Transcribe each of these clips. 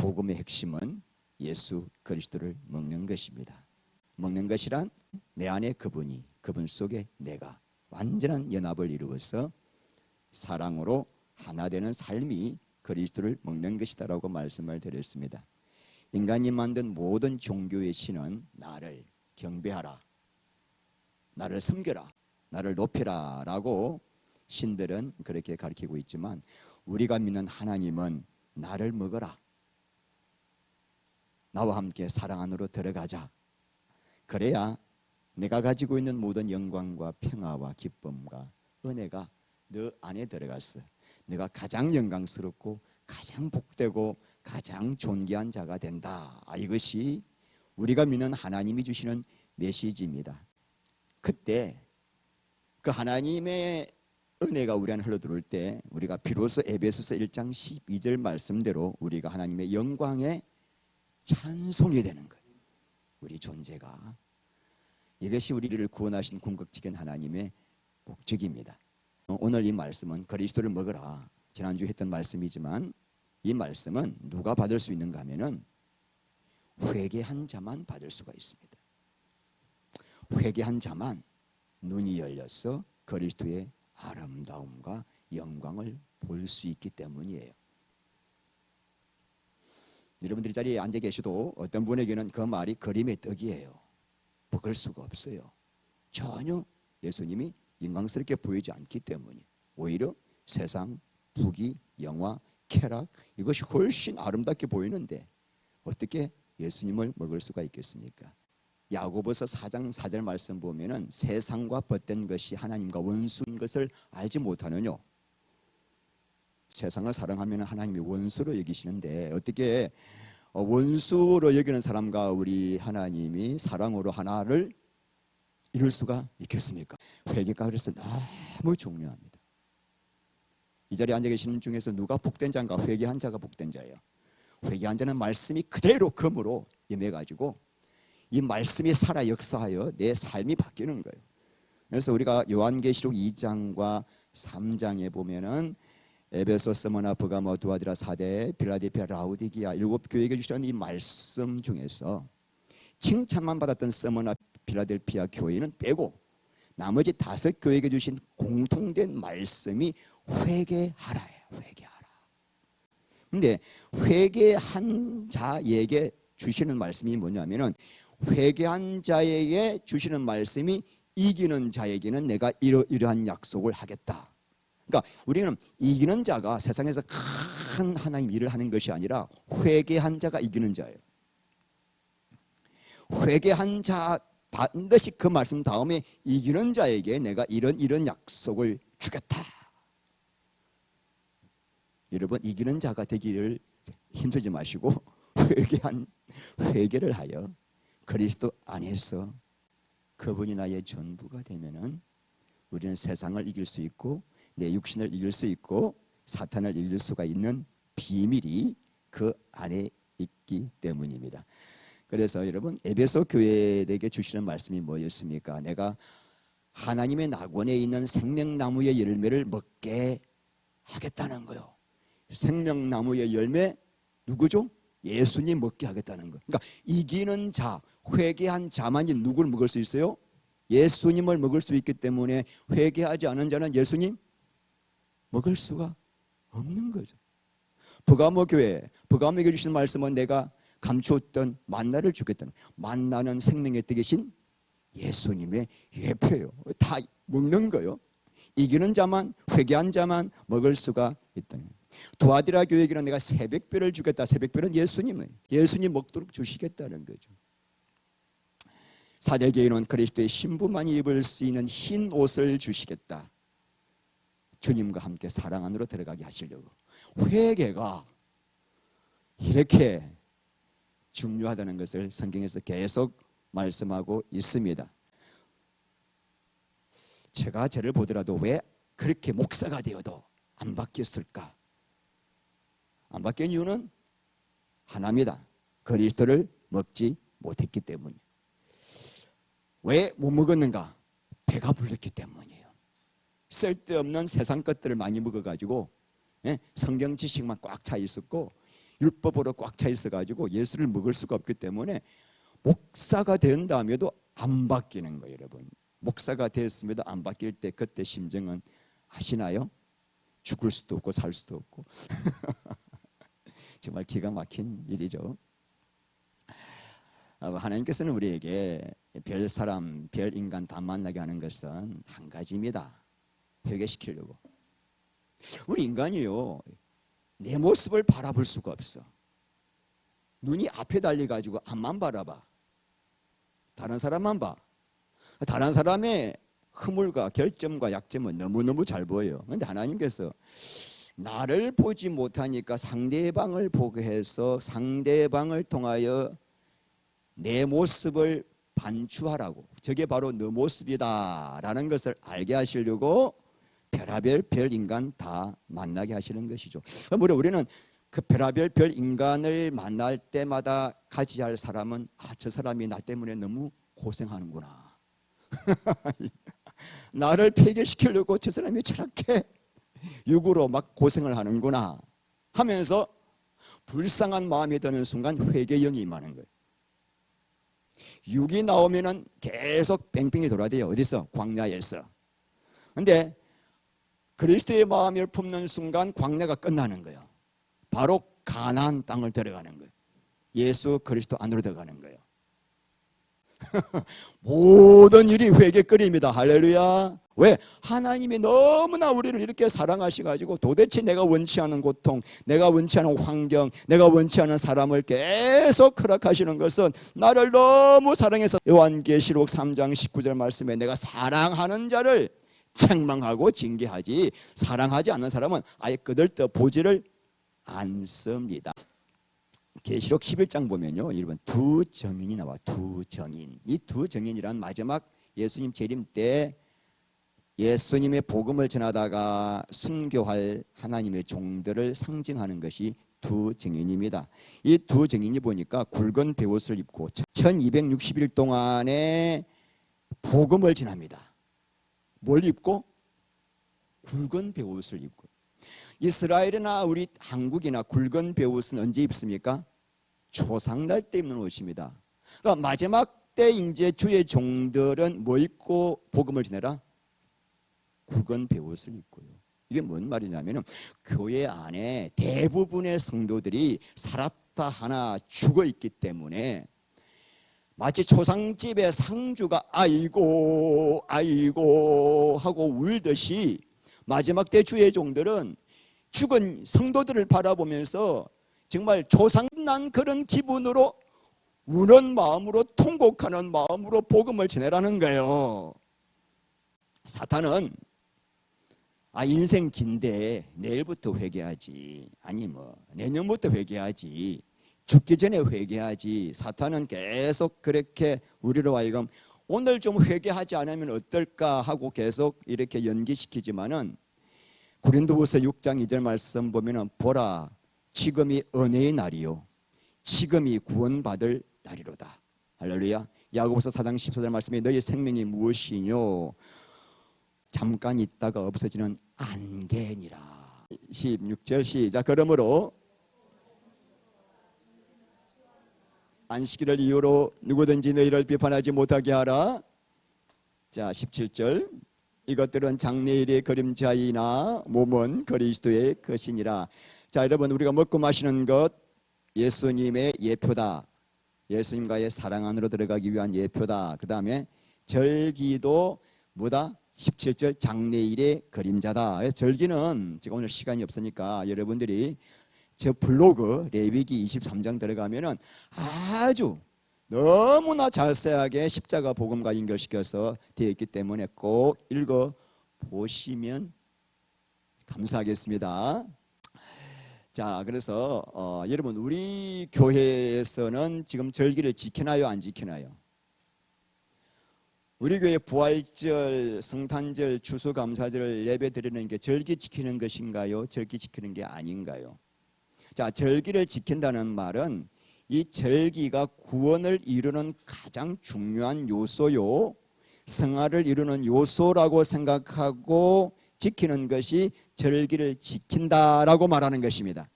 복음의 핵심은 예수 그리스도를 먹는 것입니다. 먹는 것이란 내 안에 그분이, 그분 속에 내가 완전한 연합을 이루어서 사랑으로 하나 되는 삶이 그리스도를 먹는 것이다라고 말씀을 드렸습니다. 인간이 만든 모든 종교의 신은 나를 경배하라, 나를 섬겨라, 나를 높여라 라고 신들은 그렇게 가르치고 있지만, 우리가 믿는 하나님은 나를 먹어라, 나와 함께 사랑 안으로 들어가자, 그래야 내가 가지고 있는 모든 영광과 평화와 기쁨과 은혜가 너 안에 들어갔어. 내가 가장 영광스럽고 가장 복되고 가장 존귀한 자가 된다. 이것이 우리가 믿는 하나님이 주시는 메시지입니다. 그때 그 하나님의 은혜가 우리 안에 흘러들어올 때 우리가 비로소 에베소서 1장 12절 말씀대로 우리가 하나님의 영광에 찬송이 되는 거예요. 우리 존재가. 이것이 우리를 구원하신 궁극적인 하나님의 목적입니다. 오늘 이 말씀은 그리스도를 먹으라, 지난주에 했던 말씀이지만, 이 말씀은 누가 받을 수 있는가 하면은 회개한 자만 받을 수가 있습니다. 회개한 자만 눈이 열려서 그리스도의 아름다움과 영광을 볼 수 있기 때문이에요. 여러분들이 자리에 앉아 계셔도 어떤 분에게는 그 말이 그림의 떡이에요. 먹을 수가 없어요. 전혀 예수님이 영광스럽게 보이지 않기 때문에 오히려 세상, 부귀, 영화, 쾌락, 이것이 훨씬 아름답게 보이는데 어떻게 예수님을 먹을 수가 있겠습니까? 야고보서 4장 4절 말씀 보면은 세상과 벗된 것이 하나님과 원수인 것을 알지 못하느뇨. 세상을 사랑하면 하나님이 원수로 여기시는데 어떻게 원수로 여기는 사람과 우리 하나님이 사랑으로 하나를 이룰 수가 있겠습니까? 회개가 그래서 너무 중요합니다. 이 자리에 앉아 계시는 중에서 누가 복된 자인가? 회개한 자가 복된 자예요. 회개한 자는 말씀이 그대로 검으로 임해가지고 이 말씀이 살아 역사하여 내 삶이 바뀌는 거예요. 그래서 우리가 요한계시록 2장과 3장에 보면은 에베소, 스무나, 브가모, 두아디라, 사대, 빌라델피아, 라우디기아 7교회에게 주시는 이 말씀 중에서 칭찬만 받았던 스무나, 빌라델피아 교회는 빼고 나머지 5교회에게 주신 공통된 말씀이 회개하라예요. 회개하라. 근데 회개한 자에게 주시는 말씀이 뭐냐면은 회개한 자에게 주시는 말씀이 이기는 자에게는 내가 이러한 약속을 하겠다. 그러니까 우리는 이기는 자가 세상에서 큰 하나님 일을 하는 것이 아니라 회개한 자가 이기는 자예요. 회개한 자 반드시 그 말씀 다음에 이기는 자에게 내가 이런 약속을 주겠다. 여러분, 이기는 자가 되기를 힘들지 마시고 회개를 하여 그리스도 안에서 그분이 나의 전부가 되면은 우리는 세상을 이길 수 있고 내 육신을 이길 수 있고 사탄을 이길 수가 있는 비밀이 그 안에 있기 때문입니다. 그래서 여러분, 에베소 교회에게 주시는 말씀이 뭐였습니까? 내가 하나님의 낙원에 있는 생명나무의 열매를 먹게 하겠다는 거요. 생명나무의 열매 누구죠? 예수님 먹게 하겠다는 거. 그러니까 이기는 자, 회개한 자만이 누구를 먹을 수 있어요? 예수님을 먹을 수 있기 때문에 회개하지 않은 자는 예수님 먹을 수가 없는 거죠. 버가모 교회에게 주시는 말씀은 내가 감추었던 만나를 주겠다는, 만나는 생명의 떡이신 예수님의 예표예요. 다 먹는 거요. 이기는 자만, 회개한 자만 먹을 수가 있다는 거예요. 두아디라 교회에게는 내가 새벽별을 주겠다. 새벽별은 예수님 먹도록 주시겠다는 거죠. 사대교회는 그리스도의 신부만이 입을 수 있는 흰 옷을 주시겠다. 주님과 함께 사랑 안으로 들어가게 하시려고. 회개가 이렇게 중요하다는 것을 성경에서 계속 말씀하고 있습니다. 제가 저를 보더라도 왜 그렇게 목사가 되어도 안 바뀌었을까? 안 바뀐 이유는 하나입니다. 그리스도를 먹지 못했기 때문이에요. 왜 못 먹었는가? 배가 불렀기 때문이에요. 쓸데없는 세상 것들을 많이 먹어가지고 성경 지식만 꽉 차 있었고 율법으로 꽉 차 있어가지고 예수를 먹을 수가 없기 때문에 목사가 된 다음에도 안 바뀌는 거예요, 여러분. 목사가 됐음에도 안 바뀔 때 그때 심정은 아시나요? 죽을 수도 없고 살 수도 없고 정말 기가 막힌 일이죠. 하나님께서는 우리에게 별 사람, 별 인간 다 만나게 하는 것은 한 가지입니다. 회개시키려고. 우리 인간이요, 내 모습을 바라볼 수가 없어. 눈이 앞에 달려가지고 앞만 바라봐. 다른 사람만 봐. 다른 사람의 허물과 결점과 약점은 너무너무 잘 보여요. 그런데 하나님께서 나를 보지 못하니까 상대방을 보게 해서 상대방을 통하여 내 모습을 반추하라고, 저게 바로 너 모습이다 라는 것을 알게 하시려고 별하별 별 인간 다 만나게 하시는 것이죠. 그러므로 우리는 그 별하별 별 인간을 만날 때마다 가져야 할 사람은 저 사람이 나 때문에 너무 고생하는구나. 나를 폐괴시키려고 저 사람이 저렇게 육으로 막 고생을 하는구나 하면서 불쌍한 마음이 드는 순간 회개영이 임하는 거예요. 육이 나오면은 계속 뺑뺑이 돌아야 돼요. 어디서? 광야에서. 근데 그리스도의 마음을 품는 순간 광야가 끝나는 거예요. 바로 가나안 땅을 들어가는 거예요. 예수 그리스도 안으로 들어가는 거예요. 모든 일이 회개거리입니다. 할렐루야. 왜? 하나님이 너무나 우리를 이렇게 사랑하셔가지고 도대체 내가 원치 않은 고통, 내가 원치 않은 환경, 내가 원치 않은 사람을 계속 허락하시는 것은 나를 너무 사랑해서 요한계시록 3장 19절 말씀에 내가 사랑하는 자를 책망하고 징계하지 사랑하지 않는 사람은 아예 끄들떠 보지를 않습니다. 계시록 11장 보면요, 여러분 두 정인이 나와. 두 정인. 이 두 정인이란 마지막 예수님 재림 때 예수님의 복음을 전하다가 순교할 하나님의 종들을 상징하는 것이 두 정인입니다. 이 두 정인이 보니까 굵은 베옷을 입고 1260일 동안에 복음을 전합니다. 뭘 입고? 굵은 베옷을 입고. 이스라엘이나 우리 한국이나 굵은 베옷은 언제 입습니까? 초상날 때 입는 옷입니다. 그러니까 마지막 때 이제 주의 종들은 뭐 입고 복음을 전해라? 굵은 베옷을 입고요. 이게 뭔 말이냐면은 교회 안에 대부분의 성도들이 살았다 하나 죽어 있기 때문에 마치 초상집의 상주가 아이고 아이고 하고 울듯이 마지막 때 주의 종들은 죽은 성도들을 바라보면서 정말 조상난 그런 기분으로 우는 마음으로 통곡하는 마음으로 복음을 전해라는 거예요. 사탄은 인생 긴데 내일부터 회개하지, 아니 뭐 내년부터 회개하지, 죽기 전에 회개하지. 사탄은 계속 그렇게 우리로 하여금 오늘 좀 회개하지 않으면 어떨까 하고 계속 이렇게 연기시키지만은 고린도후서 6장 2절 말씀 보면은 보라 지금이 은혜의 날이요 지금이 구원받을 날이로다. 할렐루야. 야고보서 4장 14절 말씀에 너희 생명이 무엇이뇨 잠깐 있다가 없어지는 안개니라. 16절 시작. 그러므로 안식일을 이유로 누구든지 너희를 비판하지 못하게 하라. 자 17절 이것들은 장래일의 그림자이나 몸은 그리스도의 것이니라. 자 여러분 우리가 먹고 마시는 것 예수님의 예표다. 예수님과의 사랑 안으로 들어가기 위한 예표다. 그 다음에 절기도 뭐다? 17절 장래일의 그림자다. 절기는 제가 오늘 시간이 없으니까 여러분들이 저 블로그 레위기 23장 들어가면은 아주 너무나 자세하게 십자가 복음과 연결시켜서 되어 있기 때문에 꼭 읽어 보시면 감사하겠습니다. 자, 그래서 여러분 우리 교회에서는 지금 절기를 지키나요, 안 지키나요? 우리 교회 부활절, 성탄절, 추수감사절 예배 드리는 게 절기 지키는 것인가요? 절기 지키는 게 아닌가요? 자, 절기를 지킨다는 말은 이 절기가 구원을 이루는 가장 중요한 요소요, 성화를 이루는 요소라고 생각하고 지키는 것이 절기를 지킨다라고 말하는 것입니다.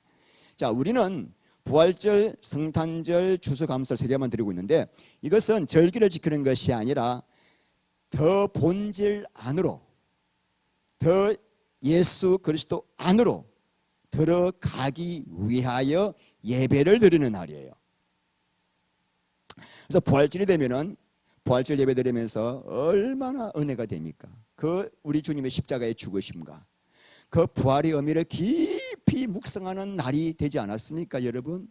자, 우리는 부활절, 성탄절, 추수감사절 세 개만 드리고 있는데 이것은 절기를 지키는 것이 아니라 더 본질 안으로, 더 예수 그리스도 안으로 들어가기 위하여 예배를 드리는 날이에요. 그래서 부활절이 되면은 부활절 예배 드리면서 얼마나 은혜가 됩니까? 그 우리 주님의 십자가의 죽으심과 그 부활의 의미를 깊이 묵상하는 날이 되지 않았습니까, 여러분?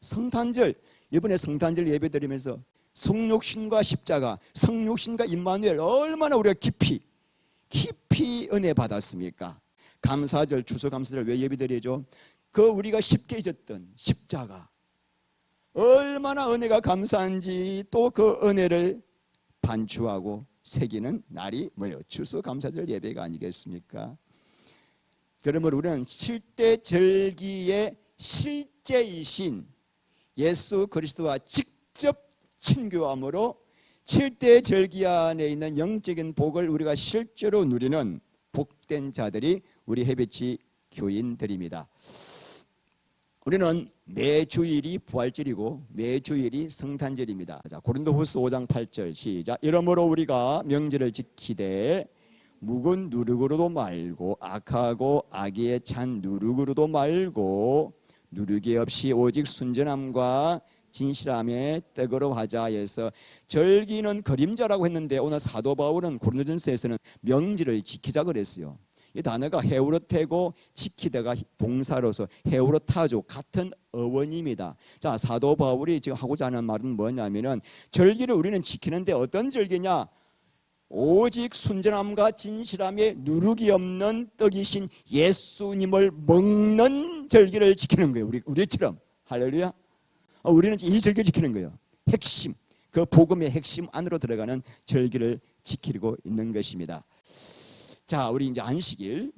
성탄절, 이번에 성탄절 예배 드리면서 성육신과 십자가, 성육신과 임마누엘 얼마나 우리가 깊이 은혜 받았습니까? 감사절, 추수감사절 왜 예배 드리죠? 그 우리가 쉽게 잊었던 십자가 얼마나 은혜가 감사한지 또 그 은혜를 반추하고 새기는 날이 뭐예요? 추수감사절 예배가 아니겠습니까? 그러므로 우리는 칠대절기의 실제이신 예수 그리스도와 직접 친교함으로 칠대절기 안에 있는 영적인 복을 우리가 실제로 누리는 복된 자들이 우리 해배치 교인들입니다. 우리는 매주일이 부활절이고 매주일이 성탄절입니다. 자, 고린도후서 5장 8절 시작. 이러므로 우리가 명절을 지키되 묵은 누룩으로도 말고 악하고 악의에 찬 누룩으로도 말고 누룩이 없이 오직 순전함과 진실함에 떡으로 하자 해서 절기는 그림자라고 했는데 오늘 사도 바울은 고린도전서에서는 명절을 지키자 그랬어요. 이 단어가 헤우르테고 지키다가 동사로서 헤우르타조 같은 어원입니다. 자, 사도 바울이 지금 하고자 하는 말은 뭐냐면은 절기를 우리는 지키는데 어떤 절기냐? 오직 순전함과 진실함에 누룩이 없는 떡이신 예수님을 먹는 절기를 지키는 거예요. 우리처럼. 할렐루야. 우리는 이 절기를 지키는 거예요. 핵심, 그 복음의 핵심 안으로 들어가는 절기를 지키고 있는 것입니다. 자, 우리 이제 안식일.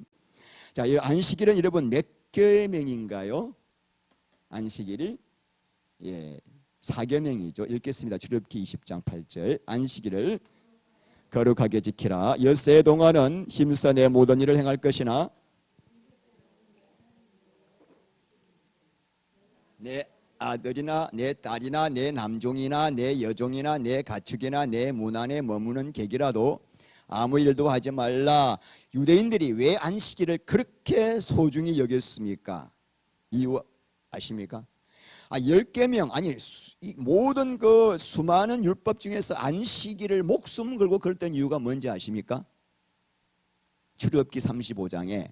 자, 이 안식일은 여러분 몇 계명인가요? 안식일이 4계명이죠. 읽겠습니다. 출애굽기 20장 8절. 안식일을 거룩하게 지키라. 엿새 동안은 힘써 내 모든 일을 행할 것이나 내 아들이나 내 딸이나 내 남종이나 내 여종이나 내 가축이나 내 문 안에 머무는 객이라도 아무 일도 하지 말라. 유대인들이 왜 안식일을 그렇게 소중히 여겼습니까? 이유 아십니까? 10계명 아니 모든 그 수많은 율법 중에서 안식일을 목숨 걸고 그랬던 이유가 뭔지 아십니까? 출애굽기 35장에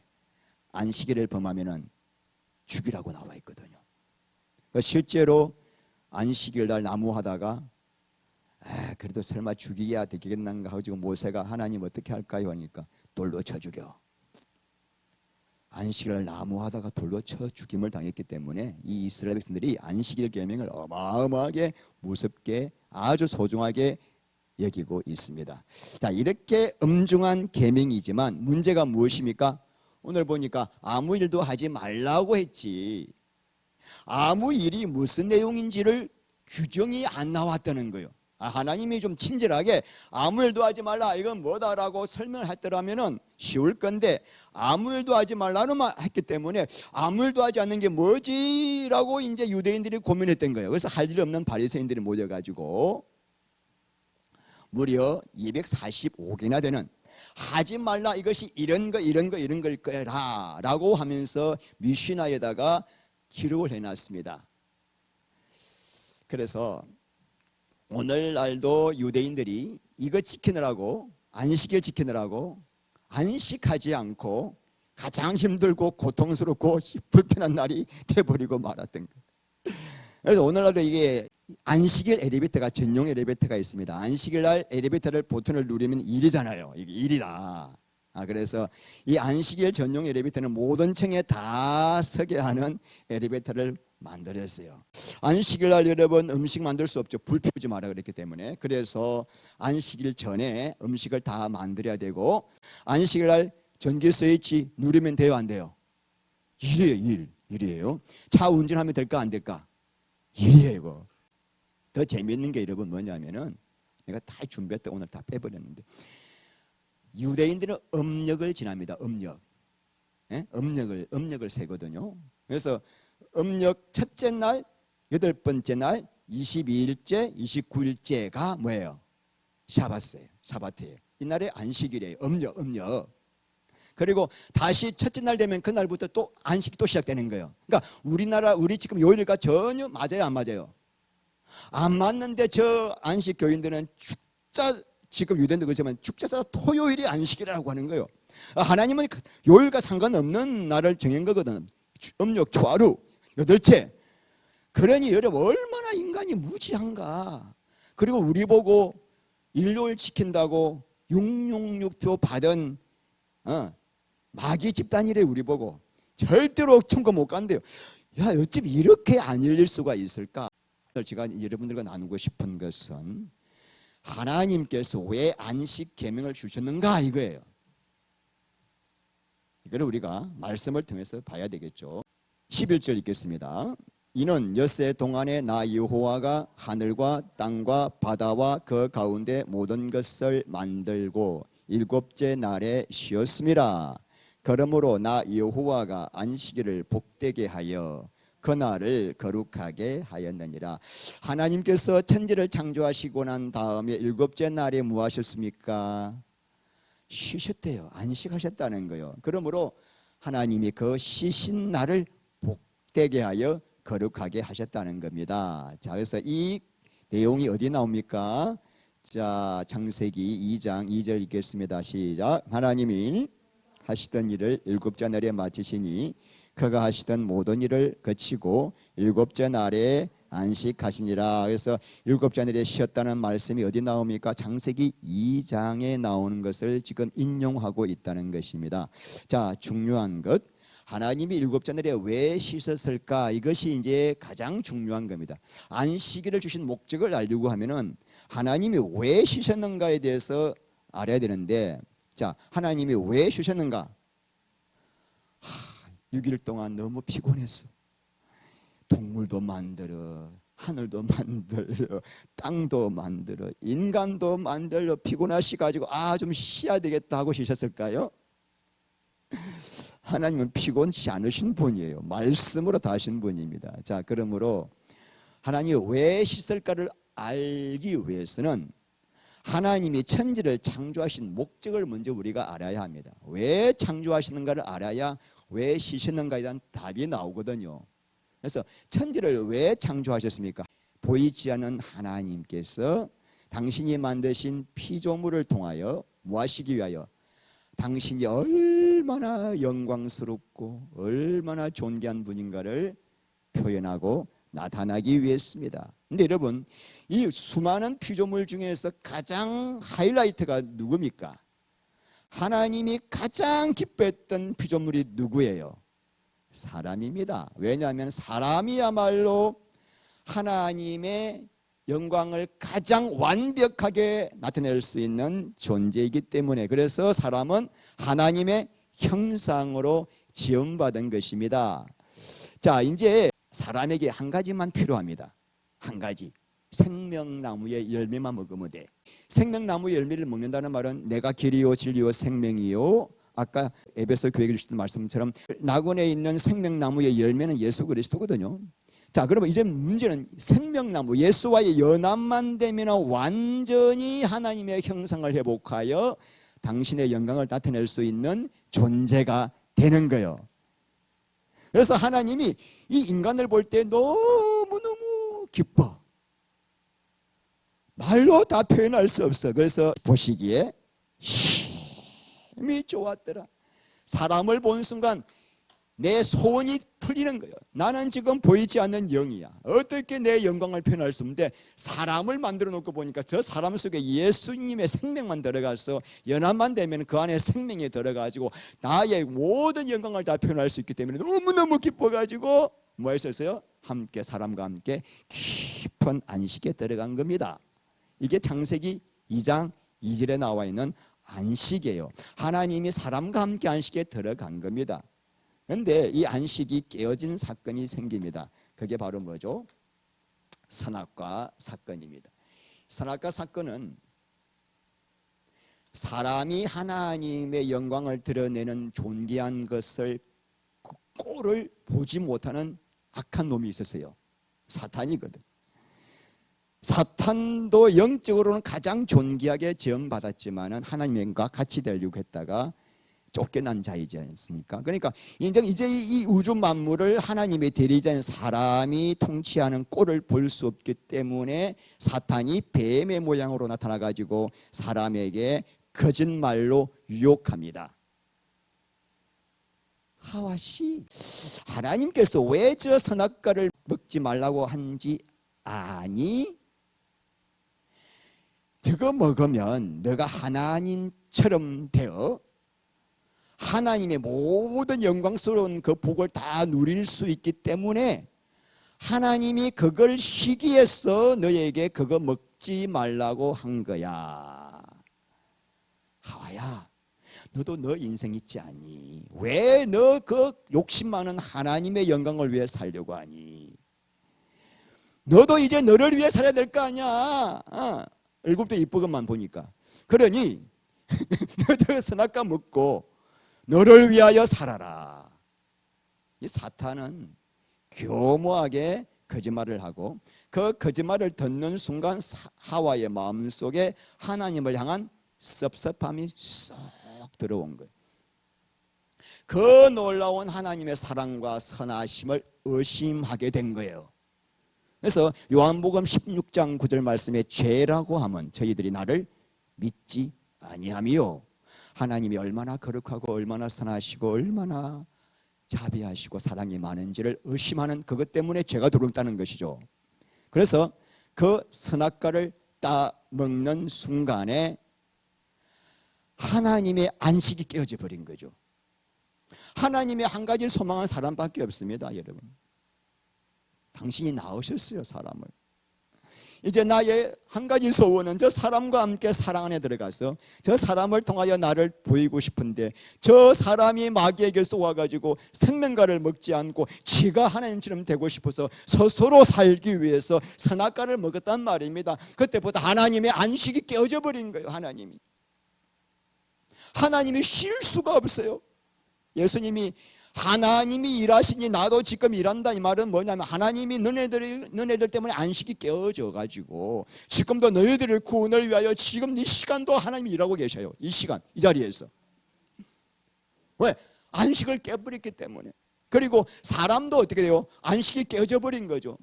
안식일을 범하면은 죽이라고 나와 있거든요. 실제로 안식일 날 나무하다가 그래도 설마 죽이야 되겠는가 하고 모세가 하나님 어떻게 할까요 하니까 돌로 쳐 죽여. 안식일을 나무하다가 돌로 쳐 죽임을 당했기 때문에 이 이스라엘 백성들이 안식일 계명을 어마어마하게 무섭게 아주 소중하게 여기고 있습니다. 자, 이렇게 엄중한 계명이지만 문제가 무엇입니까? 오늘 보니까 아무 일도 하지 말라고 했지 아무 일이 무슨 내용인지를 규정이 안 나왔다는 거예요. 하나님이 좀 친절하게 아무 일도 하지 말라 이건 뭐다라고 설명을 했더라면 쉬울 건데 아무 일도 하지 말라는 말 했기 때문에 아무 일도 하지 않는 게 뭐지라고 이제 유대인들이 고민했던 거예요. 그래서 할 일 없는 바리새인들이 모여가지고 무려 245개나 되는 하지 말라 이것이 이런 걸 거라 라고 하면서 미시나에다가 기록을 해놨습니다. 그래서 오늘날도 유대인들이 이거 지키느라고 안식일 지키느라고 안식하지 않고 가장 힘들고 고통스럽고 불편한 날이 돼버리고 말았던 거예요. 그래서 오늘날도 이게 안식일 엘리베이터가 전용 엘리베이터가 있습니다. 안식일 날 엘리베이터를 버튼을 누르면 1이잖아요. 이게 1이다. 그래서 이 안식일 전용 엘리베이터는 모든 층에 다 서게 하는 엘리베이터를 만들었어요. 안식일 날 여러분 음식 만들 수 없죠. 불 피우지 마라 그랬기 때문에. 그래서 안식일 전에 음식을 다 만들어야 되고 안식일 날 전기 스위치 누르면 돼요 안 돼요? 1이에요. 1이에요. 차 운전하면 될까 안 될까? 1이에요 이거. 더 재미있는 게 여러분 뭐냐면은 내가 다 준비했다 오늘 다 빼버렸는데 유대인들은 음력을 지납니다. 음력. 음력을 세거든요. 그래서 음력 첫째 날, 여덟 번째 날, 22일째, 29일째가 뭐예요? 샤바스예요. 샤바트예요. 이날의 안식일이에요. 음력. 그리고 다시 첫째 날 되면 그날부터 또 안식이 또 시작되는 거예요. 그러니까 우리 지금 요일과 전혀 맞아요, 안 맞아요? 안 맞는데 저 안식 교인들은 축자, 지금 유대인들 그렇지만 축제사 토요일이 안식이라고 하는 거예요. 하나님은 요일과 상관없는 날을 정한 거거든. 음력 초하루 여덟째. 그러니 여러분 얼마나 인간이 무지한가. 그리고 우리 보고 일요일 지킨다고 666표 받은 마귀 집단이래. 우리 보고 절대로 천국 못 간대요. 야, 어쩜 이렇게 안 열릴 수가 있을까? 제가 여러분들과 나누고 싶은 것은 하나님께서 왜 안식 계명을 주셨는가 이거예요. 이걸 우리가 말씀을 통해서 봐야 되겠죠. 11절 읽겠습니다. 이는 엿새 동안에 나 여호와가 하늘과 땅과 바다와 그 가운데 모든 것을 만들고 일곱째 날에 쉬었음이라. 그러므로 나 여호와가 안식일을 복되게 하여 그날을 거룩하게 하였느니라. 하나님께서 천지를 창조하시고 난 다음에 일곱째 날에 뭐 하셨습니까? 쉬셨대요. 안식하셨다는 거예요. 그러므로 하나님이 그 쉬신 날을 복되게 하여 거룩하게 하셨다는 겁니다. 자, 그래서 이 내용이 어디 나옵니까? 자, 창세기 2장 2절 읽겠습니다. 시작. 하나님이 하시던 일을 일곱째 날에 마치시니 그가 하시던 모든 일을 거치고 일곱째 날에 안식하시니라. 그래서 일곱째 날에 쉬었다는 말씀이 어디 나옵니까? 창세기 2장에 나오는 것을 지금 인용하고 있다는 것입니다. 자, 중요한 것, 하나님이 일곱째 날에 왜 쉬셨을까? 이것이 이제 가장 중요한 겁니다. 안식일을 주신 목적을 알려고 하면은 하나님이 왜 쉬셨는가에 대해서 알아야 되는데, 자, 하나님이 왜 쉬셨는가? 6일 동안 너무 피곤했어. 동물도 만들어, 하늘도 만들어, 땅도 만들어, 인간도 만들어 피곤하시가지고 좀 쉬어야 되겠다 하고 쉬셨을까요? 하나님은 피곤치 않으신 분이에요. 말씀으로 다 하신 분입니다. 자, 그러므로 하나님이 왜 쉬었을까를 알기 위해서는 하나님이 천지를 창조하신 목적을 먼저 우리가 알아야 합니다. 왜 창조하시는가를 알아야 왜 쉬셨는가에 대한 답이 나오거든요. 그래서 천지를 왜 창조하셨습니까? 보이지 않는 하나님께서 당신이 만드신 피조물을 통하여 뭐 하시기 위하여? 당신이 얼마나 영광스럽고 얼마나 존귀한 분인가를 표현하고 나타나기 위해서입니다. 근데 여러분, 이 수많은 피조물 중에서 가장 하이라이트가 누굽니까? 하나님이 가장 기뻐했던 피조물이 누구예요? 사람입니다. 왜냐하면 사람이야말로 하나님의 영광을 가장 완벽하게 나타낼 수 있는 존재이기 때문에, 그래서 사람은 하나님의 형상으로 지음받은 것입니다. 자, 이제 사람에게 한 가지만 필요합니다. 한 가지. 생명나무의 열매만 먹으면 돼. 생명나무의 열매를 먹는다는 말은 내가 길이요 진리요 생명이요, 아까 에베소 교회에 주셨던 말씀처럼 나군에 있는 생명나무의 열매는 예수 그리스도거든요. 자, 그러면 이제 문제는 생명나무 예수와의 연합만 되면 완전히 하나님의 형상을 회복하여 당신의 영광을 나타낼 수 있는 존재가 되는 거예요. 그래서 하나님이 이 인간을 볼 때 너무너무 기뻐. 말로 다 표현할 수 없어. 그래서 보시기에 힘이 좋았더라. 사람을 본 순간 내 소원이 풀리는 거예요. 나는 지금 보이지 않는 영이야. 어떻게 내 영광을 표현할 수 없는데 사람을 만들어 놓고 보니까 저 사람 속에 예수님의 생명만 들어가서 연합만 되면 그 안에 생명이 들어가지고 나의 모든 영광을 다 표현할 수 있기 때문에 너무너무 기뻐가지고 뭐 했었어요? 함께 사람과 함께 깊은 안식에 들어간 겁니다. 이게 창세기 2장 2절에 나와 있는 안식이에요. 하나님이 사람과 함께 안식에 들어간 겁니다. 그런데 이 안식이 깨어진 사건이 생깁니다. 그게 바로 뭐죠? 선악과 사건입니다. 선악과 사건은 사람이 하나님의 영광을 드러내는 존귀한 것을 그 꼴을 보지 못하는 악한 놈이 있었어요. 사탄이거든. 사탄도 영적으로는 가장 존귀하게 지음받았지만은 하나님과 같이 되려고 했다가 쫓겨난 자이지 않습니까? 그러니까 이제 이 우주 만물을 하나님의 대리자인 사람이 통치하는 꼴을 볼 수 없기 때문에 사탄이 뱀의 모양으로 나타나 가지고 사람에게 거짓말로 유혹합니다. 하와씨, 하나님께서 왜 저 선악과를 먹지 말라고 한지 아니? 저거 먹으면 너가 하나님처럼 되어 하나님의 모든 영광스러운 그 복을 다 누릴 수 있기 때문에 하나님이 그걸 시기해서 너에게 그거 먹지 말라고 한 거야. 하와야, 너도 너 인생 있지 않니? 왜 너 그 욕심 많은 하나님의 영광을 위해 살려고 하니? 너도 이제 너를 위해 살아야 될 거 아니야. 얼굴도 이쁘것만 보니까. 그러니 너 저 선악과 먹고 너를 위하여 살아라. 이 사탄은 교모하게 거짓말을 하고 그 거짓말을 듣는 순간 하와의 마음속에 하나님을 향한 섭섭함이 쏙 들어온 거예요. 그 놀라운 하나님의 사랑과 선하심을 의심하게 된 거예요. 그래서 요한복음 16장 9절 말씀에 죄라고 하면 저희들이 나를 믿지 아니하며 하나님이 얼마나 거룩하고 얼마나 선하시고 얼마나 자비하시고 사랑이 많은지를 의심하는 그것 때문에 죄가 들어온다는 것이죠. 그래서 그 선악과를 따먹는 순간에 하나님의 안식이 깨어져 버린 거죠. 하나님의 한 가지 소망한 사람밖에 없습니다. 여러분, 당신이 낳으셨어요. 사람을. 이제 나의 한 가지 소원은 저 사람과 함께 사랑 안에 들어가서 저 사람을 통하여 나를 보이고 싶은데 저 사람이 마귀에게 쏘아가지고 생명과를 먹지 않고 지가 하나님처럼 되고 싶어서 스스로 살기 위해서 선악과를 먹었단 말입니다. 그때부터 하나님의 안식이 깨어져 버린 거예요. 하나님이 쉴 수가 없어요. 예수님이 하나님이 일하시니 나도 지금 일한다 이 말은 뭐냐면 하나님이 너네들 때문에 안식이 깨어져 가지고 지금도 너희들의 구원을 위하여 지금 이 시간도 하나님이 일하고 계셔요. 이 시간 이 자리에서. 왜? 안식을 깨버렸기 때문에. 그리고 사람도 어떻게 돼요? 안식이 깨어져 버린 거죠.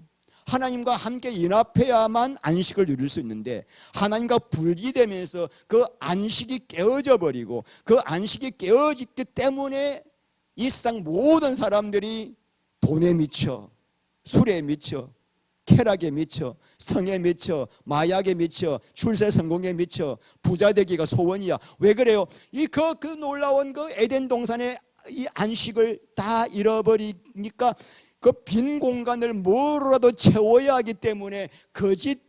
하나님과 함께 연합해야만 안식을 누릴 수 있는데 하나님과 분리되면서 그 안식이 깨어져 버리고 그 안식이 깨어졌기 때문에 이 세상 모든 사람들이 돈에 미쳐, 술에 미쳐, 쾌락에 미쳐, 성에 미쳐, 마약에 미쳐, 출세 성공에 미쳐, 부자 되기가 소원이야. 왜 그래요? 그 놀라운 그 에덴 동산의 이 안식을 다 잃어버리니까 그 빈 공간을 뭐로라도 채워야 하기 때문에 거짓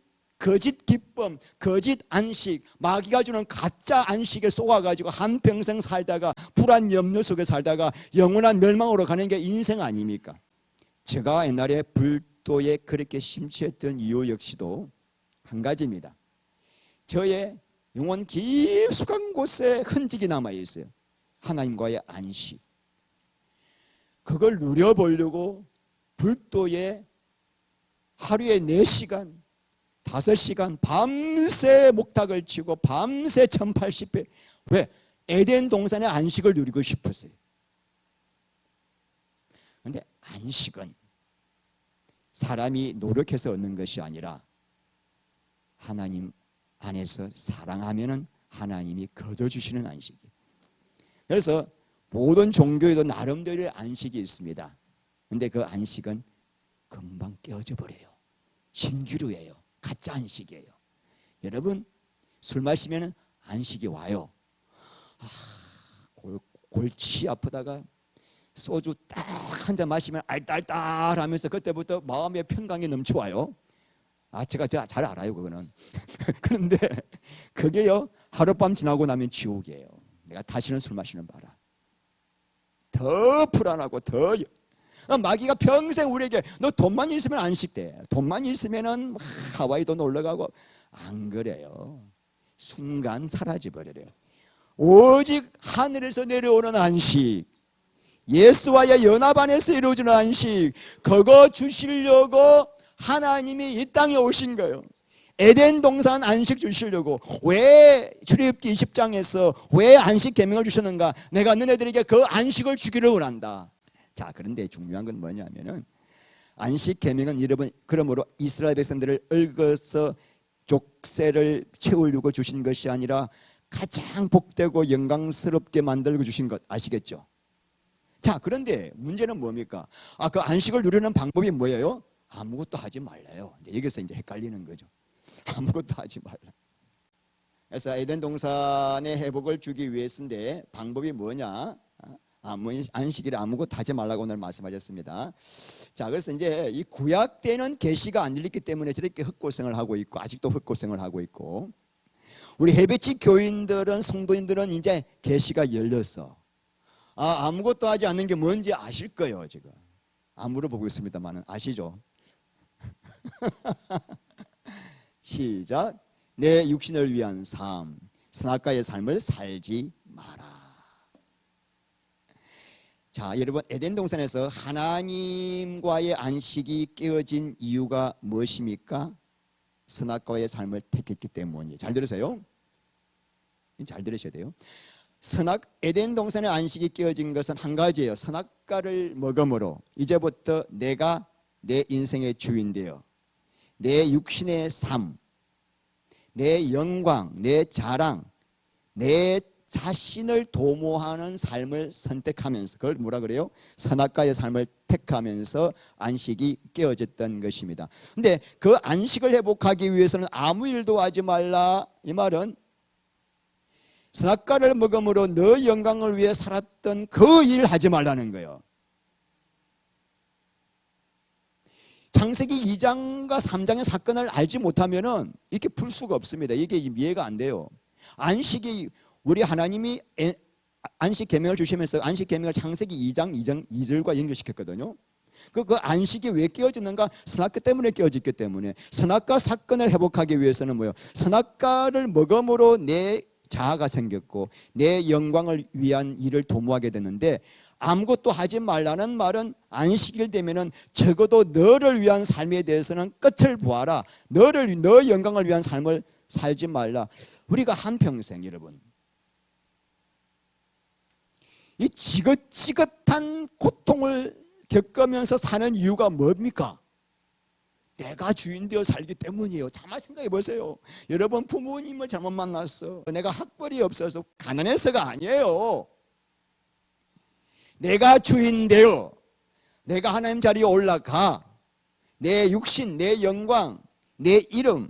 기쁨, 거짓 안식, 마귀가 주는 가짜 안식에 속아가지고 한평생 살다가 불안 염려 속에 살다가 영원한 멸망으로 가는 게 인생 아닙니까? 제가 옛날에 불도에 그렇게 심취했던 이유 역시도 한 가지입니다. 저의 영혼 깊숙한 곳에 흔적이 남아있어요. 하나님과의 안식. 그걸 누려보려고 불도에 하루에 4시간 5시간 밤새 목탁을 치고 밤새 1080회. 왜? 에덴 동산의 안식을 누리고 싶었어요. 그런데 안식은 사람이 노력해서 얻는 것이 아니라 하나님 안에서 사랑하면은 하나님이 거둬주시는 안식이에요. 그래서 모든 종교에도 나름대로의 안식이 있습니다. 그런데 그 안식은 금방 깨어져 버려요. 신기루예요. 가짜 안식이에요. 여러분, 술 마시면 안식이 와요. 골치 아프다가 소주 딱 한 잔 마시면 알딸딸 하면서 그때부터 마음의 평강이 넘쳐와요. 제가 잘 알아요, 그거는. 그런데 그게요, 하룻밤 지나고 나면 지옥이에요. 내가 다시는 술 마시는 바라. 더 불안하고 더 마귀가 평생 우리에게 너 돈만 있으면 안식돼. 돈만 있으면은 하와이도 놀러 가고. 안 그래요. 순간 사라져 버려요. 오직 하늘에서 내려오는 안식, 예수와의 연합 안에서 이루어지는 안식, 그거 주시려고 하나님이 이 땅에 오신 거예요. 에덴 동산 안식 주시려고. 왜 출애굽기 20장에서 왜 안식 계명을 주셨는가? 내가 너네들에게 그 안식을 주기를 원한다. 자, 그런데 중요한 건 뭐냐면은 안식 계명은 여러분, 그러므로 이스라엘 백성들을 얽어서 족쇄를 채우려고 주신 것이 아니라 가장 복되고 영광스럽게 만들고 주신 것 아시겠죠? 자, 그런데 문제는 뭡니까? 그 안식을 누리는 방법이 뭐예요? 아무것도 하지 말라요. 여기서 이제 헷갈리는 거죠. 아무것도 하지 말라. 그래서 에덴 동산의 회복을 주기 위해서인데 방법이 뭐냐? 안식일에 아무것도 하지 말라고 오늘 말씀하셨습니다. 자, 그래서 이제 이 구약 때는 계시가 안 열렸기 때문에 저렇게 헛고생을 하고 있고, 아직도 헛고생을 하고 있고, 우리 해배치 교인들은, 성도인들은 이제 계시가 열렸어. 아무것도 하지 않는 게 뭔지 아실 거예요. 지금 안 물어보고 있습니다만 아시죠? 시작. 내 육신을 위한 삶, 선악과의 삶을 살지 마라. 자, 여러분, 에덴 동산에서 하나님과의 안식이 깨어진 이유가 무엇입니까? 선악과의 삶을 택했기 때문이에요. 잘 들으세요. 잘 들으셔야 돼요. 에덴 동산의 안식이 깨어진 것은 한 가지예요. 선악과를 먹음으로 이제부터 내가 내 인생의 주인 되어 내 육신의 삶, 내 영광, 내 자랑, 내 자신을 도모하는 삶을 선택하면서, 그걸 뭐라 그래요? 선악과의 삶을 택하면서 안식이 깨어졌던 것입니다. 근데 그 안식을 회복하기 위해서는 아무 일도 하지 말라. 이 말은 선악과를 먹음으로 너 영광을 위해 살았던 그 일 하지 말라는 거예요. 창세기 2장과 3장의 사건을 알지 못하면은 이렇게 풀 수가 없습니다. 이게 이해가 안 돼요. 안식이, 우리 하나님이 안식 계명을 주시면서 안식 계명을 창세기 2장 2절과 연결시켰거든요. 그 안식이 왜 깨어지는가? 선악과 때문에 깨어졌기 때문에. 선악과 사건을 회복하기 위해서는 뭐예요? 선악과를 먹음으로 내 자아가 생겼고 내 영광을 위한 일을 도모하게 되는데, 아무것도 하지 말라는 말은 안식일 되면은 적어도 너를 위한 삶에 대해서는 끝을 보아라. 너 영광을 위한 삶을 살지 말라. 우리가 한평생 여러분 이 지긋지긋한 고통을 겪으면서 사는 이유가 뭡니까? 내가 주인 되어 살기 때문이에요. 잘 생각해 보세요. 여러분, 부모님을 잘못 만났어. 내가 학벌이 없어서 가난해서가 아니에요. 내가 주인 되어 내가 하나님 자리에 올라가 내 육신, 내 영광, 내 이름,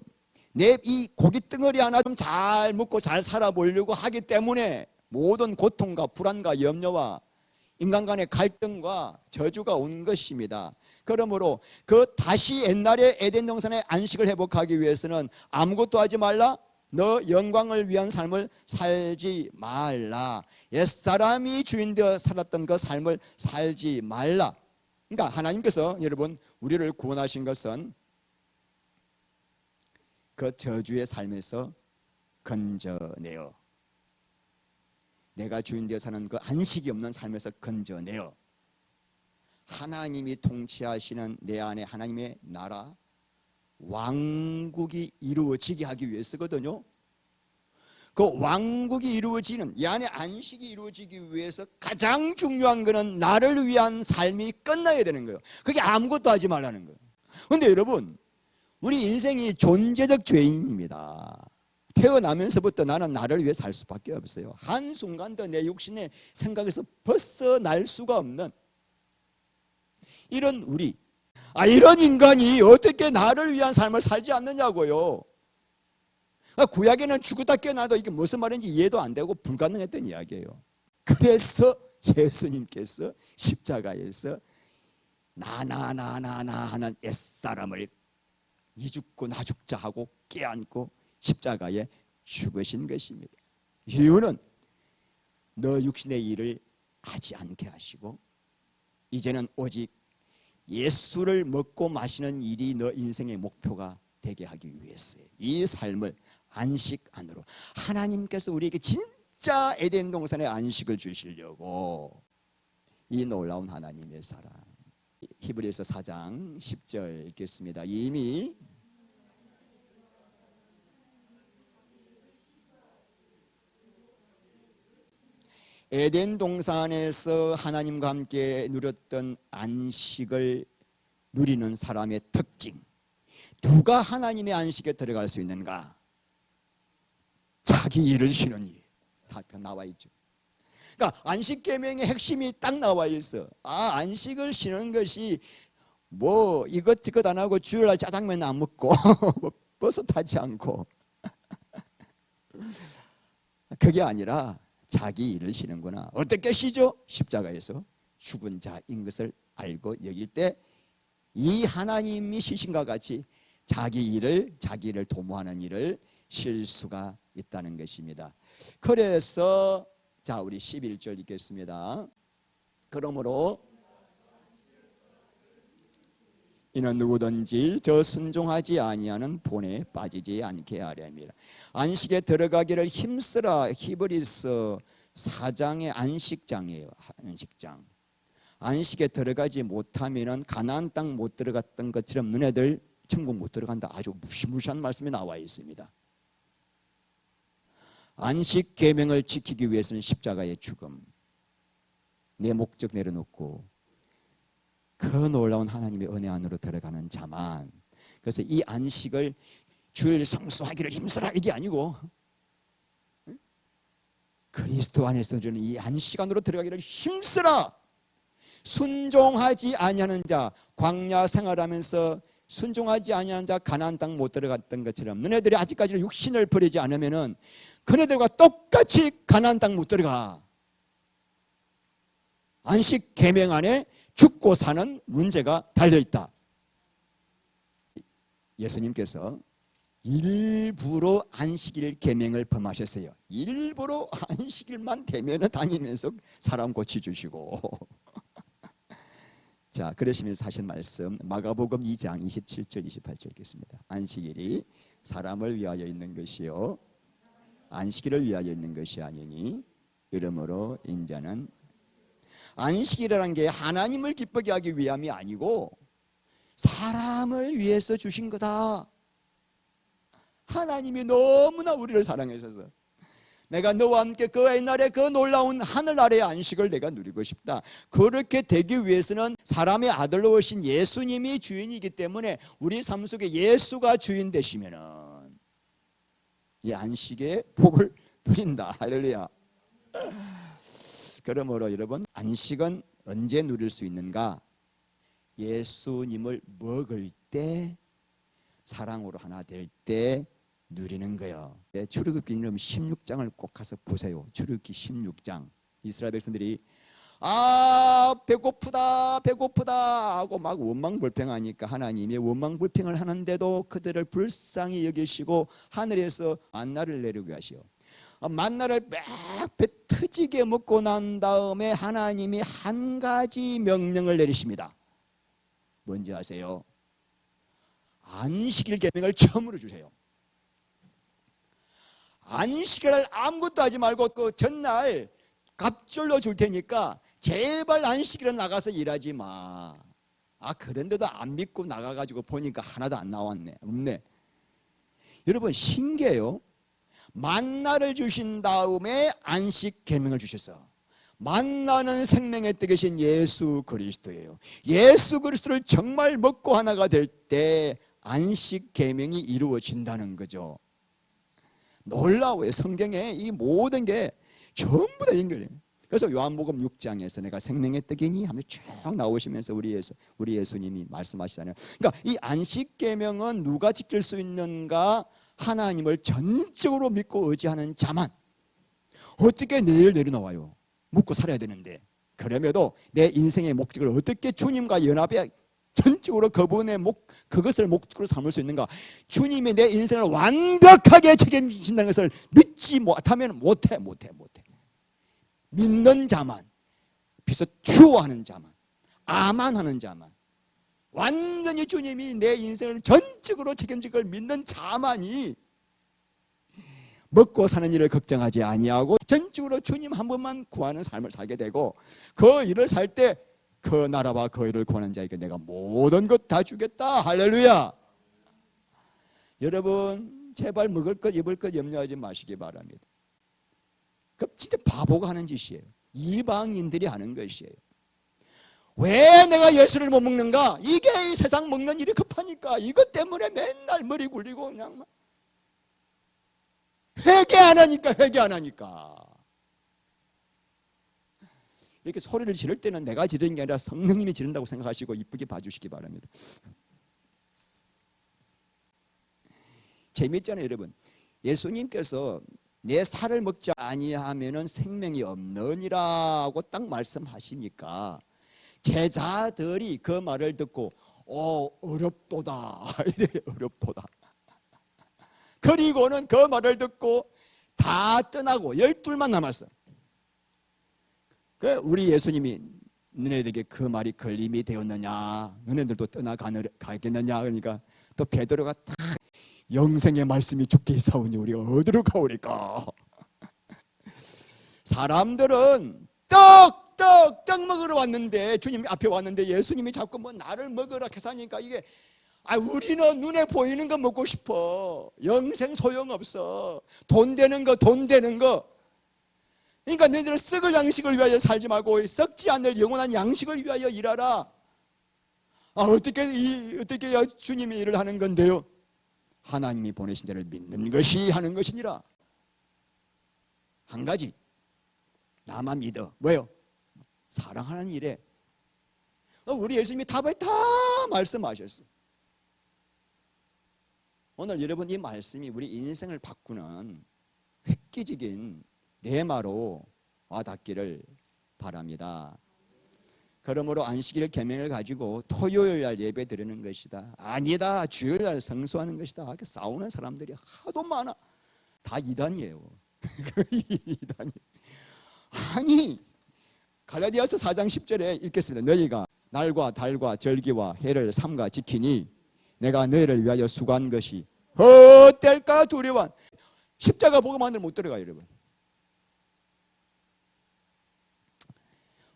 내 이 고깃덩어리 하나 좀 잘 먹고 잘 살아보려고 하기 때문에 모든 고통과 불안과 염려와 인간 간의 갈등과 저주가 온 것입니다. 그러므로 다시 옛날에 에덴 동산의 안식을 회복하기 위해서는 아무것도 하지 말라. 너 영광을 위한 삶을 살지 말라. 옛사람이 주인 되어 살았던 그 삶을 살지 말라. 그러니까 하나님께서 여러분 우리를 구원하신 것은 그 저주의 삶에서 건져내어 내가 주인 되어 사는 그 안식이 없는 삶에서 건져내어 하나님이 통치하시는 내 안에 하나님의 나라 왕국이 이루어지게 하기 위해서거든요. 그 왕국이 이루어지는, 이 안에 안식이 이루어지기 위해서 가장 중요한 것은 나를 위한 삶이 끝나야 되는 거예요. 그게 아무것도 하지 말라는 거예요. 그런데 여러분, 우리 인생이 존재적 죄인입니다. 태어나면서부터 나는 나를 위해 살 수밖에 없어요. 한순간도 내 육신의 생각에서 벗어날 수가 없는 이런 우리, 이런 인간이 어떻게 나를 위한 삶을 살지 않느냐고요. 구약에는 죽었다 깨어나도 이게 무슨 말인지 이해도 안 되고 불가능했던 이야기예요. 그래서 예수님께서 십자가에서 나나나나나 하는 옛사람을 니 죽고 나 죽자 하고 깨안고 십자가에 죽으신 것입니다. 이유는 너 육신의 일을 하지 않게 하시고 이제는 오직 예수를 먹고 마시는 일이 너 인생의 목표가 되게 하기 위해서요. 이 삶을 안식 안으로 하나님께서 우리에게 진짜 에덴 동산의 안식을 주시려고 이 놀라운 하나님의 사랑. 히브리서 4장 10절 읽겠습니다. 이미 에덴 동산에서 하나님과 함께 누렸던 안식을 누리는 사람의 특징. 누가 하나님의 안식에 들어갈 수 있는가? 자기 일을 쉬는 일. 다 나와 있죠. 그러니까 안식 계명의 핵심이 딱 나와 있어. 안식을 쉬는 것이 뭐 이것저것 안 하고 주일날 짜장면 안 먹고 버섯 타지 않고 그게 아니라 자기 일을 쉬는구나. 어떻게 쉬죠? 십자가에서 죽은 자인 것을 알고 여길 때 이 하나님이 쉬신과 같이 자기를 도모하는 일을 쉴 수가 있다는 것입니다. 그래서 자, 우리 11절 읽겠습니다. 그러므로 이는 누구든지 저 순종하지 아니하는 본에 빠지지 않게 하려 합니다. 안식에 들어가기를 힘쓰라. 히브리서 4장의 안식장이에요. 안식장. 안식에 들어가지 못하면은 가나안 땅 못 들어갔던 것처럼 너네들 천국 못 들어간다. 아주 무시무시한 말씀이 나와 있습니다. 안식 계명을 지키기 위해서는 십자가의 죽음, 내 목적 내려놓고 그 놀라운 하나님의 은혜 안으로 들어가는 자만. 그래서 이 안식을 주일 성수하기를 힘쓰라 이게 아니고 그리스도 안에서 주는 이 안식 안으로 들어가기를 힘쓰라. 순종하지 아니하는 자, 광야 생활하면서 순종하지 아니하는 자 가나안 땅 못 들어갔던 것처럼 너네들이 아직까지 육신을 버리지 않으면은 그네들과 똑같이 가나안 땅 못 들어가. 안식 계명 안에 죽고 사는 문제가 달려 있다. 예수님께서 일부러 안식일 계명을 범하셨어요. 일부러 안식일만 되면 다니면서 사람 고쳐주시고 자, 그러시면서 하신 말씀 마가복음 2장 27절 28절 읽겠습니다. 안식일이 사람을 위하여 있는 것이요 안식일을 위하여 있는 것이 아니니 이러므로 인자는 안식이라는 게 하나님을 기쁘게 하기 위함이 아니고 사람을 위해서 주신 거다. 하나님이 너무나 우리를 사랑하셔서 내가 너와 함께 그 옛날에 그 놀라운 하늘 아래의 안식을 내가 누리고 싶다. 그렇게 되기 위해서는 사람의 아들로 오신 예수님이 주인이기 때문에 우리 삶 속에 예수가 주인 되시면은 이 안식의 복을 누린다. 할렐루야. 그러므로 여러분, 안식은 언제 누릴 수 있는가? 예수님을 먹을 때, 사랑으로 하나 될 때 누리는 거예요. 출애굽기 16장을 꼭 가서 보세요. 출애굽기 16장. 이스라엘 백성들이 배고프다 배고프다 하고 막 원망불평하니까 하나님이 원망불평을 하는데도 그들을 불쌍히 여기시고 하늘에서 만나를 내리게 하시오. 만나를 막 배 터지게 먹고 난 다음에 하나님이 한 가지 명령을 내리십니다. 뭔지 아세요? 안식일 계명을 처음으로 주세요. 안식일을 아무것도 하지 말고 그 전날 갑절로 줄 테니까 제발 안식일에 나가서 일하지 마. 그런데도 안 믿고 나가가지고 보니까 하나도 안 나왔네. 없네. 여러분 신기해요. 만나를 주신 다음에 안식 계명을 주셨어. 만나는 생명의 떡이신 예수 그리스도예요. 예수 그리스도를 정말 먹고 하나가 될 때 안식 계명이 이루어진다는 거죠. 놀라워요. 성경에 이 모든 게 전부 다 연결해요. 그래서 요한복음 6장에서 내가 생명의 떡이니 하며 쭉 나오시면서 우리 예수님이 말씀하시잖아요. 그러니까 이 안식 계명은 누가 지킬 수 있는가? 하나님을 전적으로 믿고 의지하는 자만. 어떻게 내일 내려놓아요? 묵고 살아야 되는데. 그럼에도 내 인생의 목적을 어떻게 주님과 연합해 전적으로 그것을 목적으로 삼을 수 있는가? 주님이 내 인생을 완벽하게 책임지신다는 것을 믿지 못하면 못해. 믿는 자만, 비서튜어하는 자만, 아만하는 자만, 완전히 주님이 내 인생을 전적으로 책임질 걸 믿는 자만이 먹고 사는 일을 걱정하지 아니하고 전적으로 주님 한 번만 구하는 삶을 살게 되고, 그 일을 살 때 그 나라와 그 일을 구하는 자에게 내가 모든 것 다 주겠다. 할렐루야. 여러분 제발 먹을 것 입을 것 염려하지 마시기 바랍니다. 그 진짜 바보가 하는 짓이에요. 이방인들이 하는 것이에요. 왜 내가 예수를 못 먹는가? 이게 이 세상 먹는 일이 급하니까 이것 때문에 맨날 머리 굴리고 그냥 막 회개 안 하니까. 이렇게 소리를 지를 때는 내가 지르는 게 아니라 성령님이 지른다고 생각하시고 이쁘게 봐주시기 바랍니다. 재미있잖아요, 여러분. 예수님께서 내 살을 먹지 아니하면은 생명이 없느니라고 딱 말씀하시니까 제자들이 그 말을 듣고 어렵도다. 어렵도다. 그리고는 그 말을 듣고 다 떠나고 12만 남았어. 우리 예수님이 너네들에게 그 말이 걸림이 되었느냐, 너네들도 떠나가겠느냐. 그러니까 또 베드로가 딱 영생의 말씀이 주께 있사오니 우리가 어디로 가오리까. 사람들은 떡 먹으러 왔는데, 주님 앞에 왔는데 예수님이 자꾸 뭐 나를 먹으라 계산하니까 이게 우리는 눈에 보이는 거 먹고 싶어. 영생 소용없어. 돈 되는 거. 그러니까 너희들은 썩을 양식을 위하여 살지 말고 썩지 않을 영원한 양식을 위하여 일하라. 어떻게 주님이 일을 하는 건데요? 하나님이 보내신 자를 믿는 것이 하는 것이니라. 한 가지, 나만 믿어. 뭐예요? 사랑하는 일에. 우리 예수님이 답을 다 말씀하셨어요. 오늘 여러분 이 말씀이 우리 인생을 바꾸는 획기적인 레마로 와닿기를 바랍니다. 그러므로 안식일 계명을 가지고 토요일 날 예배 드리는 것이다, 아니다, 주일 날 성수하는 것이다, 이렇게 싸우는 사람들이 하도 많아. 다 이단이에요. 이단이. 아니, 갈라디아서 4장 10절에 읽겠습니다. 너희가 날과 달과 절기와 해를 삼가 지키니 내가 너희를 위하여 수고한 것이 헛될까 두려워. 십자가 보고만을 못 들어가요, 여러분.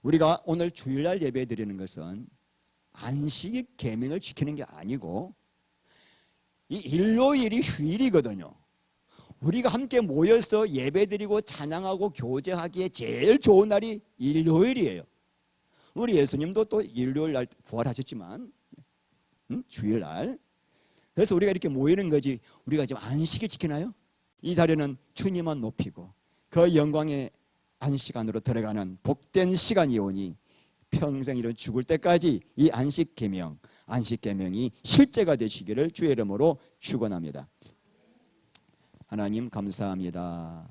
우리가 오늘 주일날 예배 드리는 것은 안식일 계명을 지키는 게 아니고 이 일요일이 휴일이거든요. 우리가 함께 모여서 예배 드리고 찬양하고 교제하기에 제일 좋은 날이 일요일이에요. 우리 예수님도 또 일요일 날 부활하셨지만 주일날. 그래서 우리가 이렇게 모이는 거지, 우리가 지금 안식일 지키나요? 이 자리는 주님만 높이고 그 영광의 안식 안으로 들어가는 복된 시간이 오니 평생 이런 죽을 때까지 이 안식 계명이 실제가 되시기를 주의 이름으로 축원합니다. 하나님 감사합니다.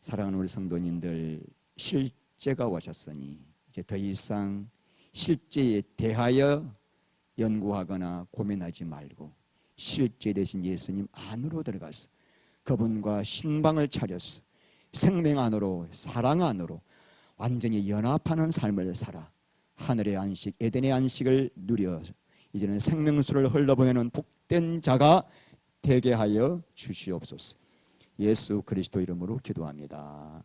사랑하는 우리 성도님들, 실제가 오셨으니 이제 더 이상 실제에 대하여 연구하거나 고민하지 말고 실제 되신 예수님 안으로 들어가서 그분과 신방을 차렸어 생명 안으로, 사랑 안으로 완전히 연합하는 삶을 살아 하늘의 안식, 에덴의 안식을 누려 이제는 생명수를 흘러보내는 복된 자가 되게 하여 주시옵소서. 예수 그리스도 이름으로 기도합니다.